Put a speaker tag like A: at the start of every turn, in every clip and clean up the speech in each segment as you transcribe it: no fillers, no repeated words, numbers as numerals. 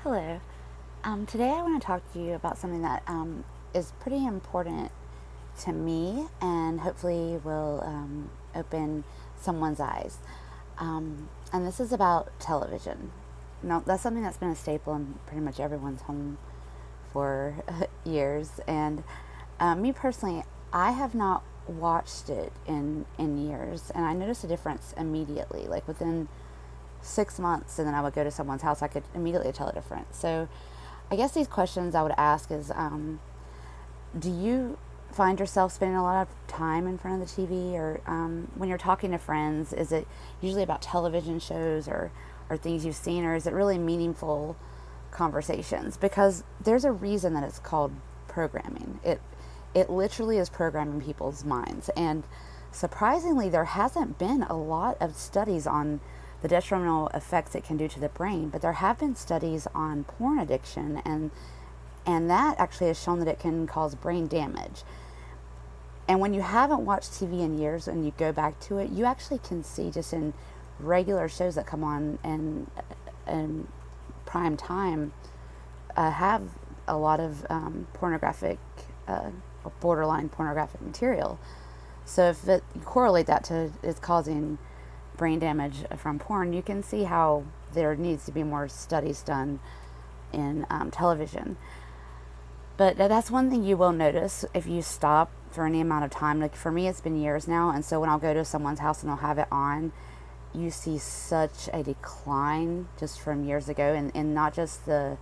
A: Hello. Today I want to talk to you about something that is pretty important to me and hopefully will open someone's eyes. And this is about television. Now, that's something that's been a staple in pretty much everyone's home for years. And me personally, I have not watched it in years. And I noticed a difference immediately, like within 6 months, and then I would go to someone's house, I could immediately tell a difference. So I guess these questions I would ask is, do you find yourself spending a lot of time in front of the TV, or when you're talking to friends, is it usually about television shows or things you've seen, or is it really meaningful conversations? Because there's a reason that it's called programming. It literally is programming people's minds, and surprisingly, there hasn't been a lot of studies on the detrimental effects it can do to the brain, but there have been studies on porn addiction, and that actually has shown that it can cause brain damage. And when you haven't watched TV in years and you go back to it, you actually can see just in regular shows that come on and prime time have a lot of pornographic, borderline pornographic material. So if you correlate that to it's causing brain damage from porn, you can see how there needs to be more studies done in television. But that's one thing you will notice if you stop for any amount of time. Like for me, it's been years now, and so when I'll go to someone's house and they'll have it on, you see such a decline just from years ago, and not just the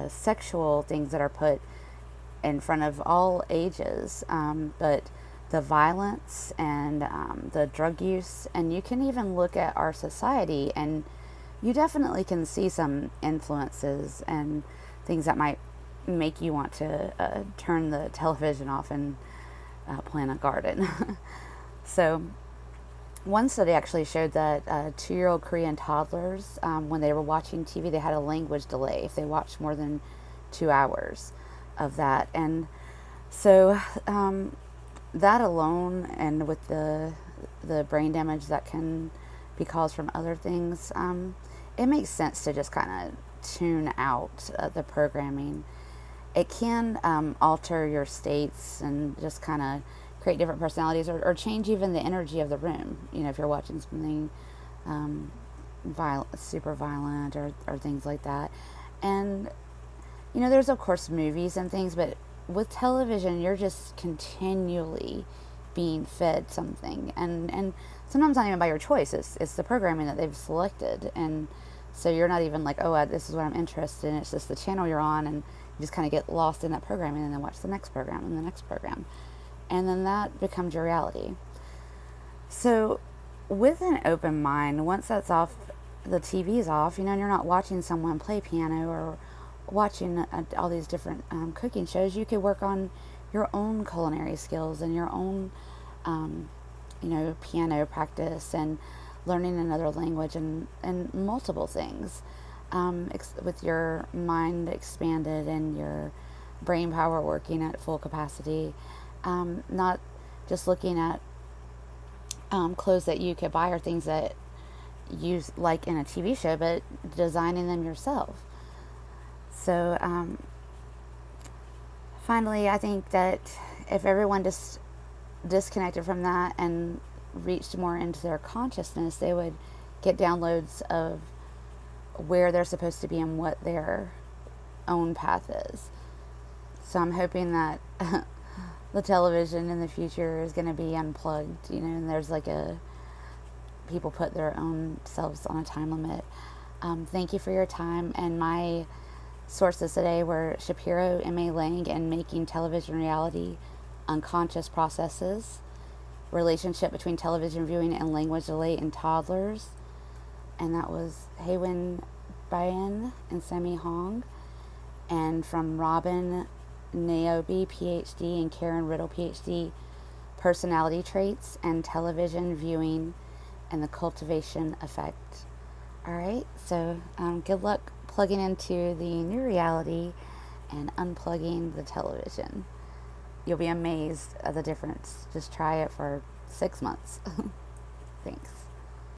A: sexual things that are put in front of all ages, but the violence and the drug use. And you can even look at our society, and you definitely can see some influences and things that might make you want to turn the television off and plant a garden. So, one study actually showed that 2-year-old Korean toddlers, when they were watching TV, they had a language delay if they watched more than 2 hours of that. And so, that alone, and with the brain damage that can be caused from other things, it makes sense to just kind of tune out the programming. It can alter your states and just kind of create different personalities, or change even the energy of the room. You know, if you're watching something super violent, or things like that. And there's of course movies and things, but with television, you're just continually being fed something, and sometimes not even by your choice. It's the programming that they've selected, and so you're not even like, oh, this is what I'm interested in. It's just the channel you're on, and you just kind of get lost in that programming, and then watch the next program and the next program, and then that becomes your reality. So, with an open mind, once that's off, the TV's off, and you're not watching someone play piano or watching all these different cooking shows, you could work on your own culinary skills and your own, piano practice, and learning another language, and multiple things, with your mind expanded and your brain power working at full capacity. Not just looking at clothes that you could buy or things that you like in a TV show, but designing them yourself. So, finally, I think that if everyone just disconnected from that and reached more into their consciousness, they would get downloads of where they're supposed to be and what their own path is. So I'm hoping that the television in the future is going to be unplugged, and there's like people put their own selves on a time limit. Thank you for your time, and my sources today were Shapiro, M.A. Lang, and Making Television Reality, Unconscious Processes, Relationship Between Television Viewing and Language Delay in Toddlers, and that was Haywin Bayan and Semi Hong, and from Robin Niobe, PhD, and Karen Riddle, PhD, Personality Traits and Television Viewing and the Cultivation Effect. Alright, so good luck plugging into the new reality and unplugging the television. You'll be amazed at the difference. Just try it for 6 months. Thanks.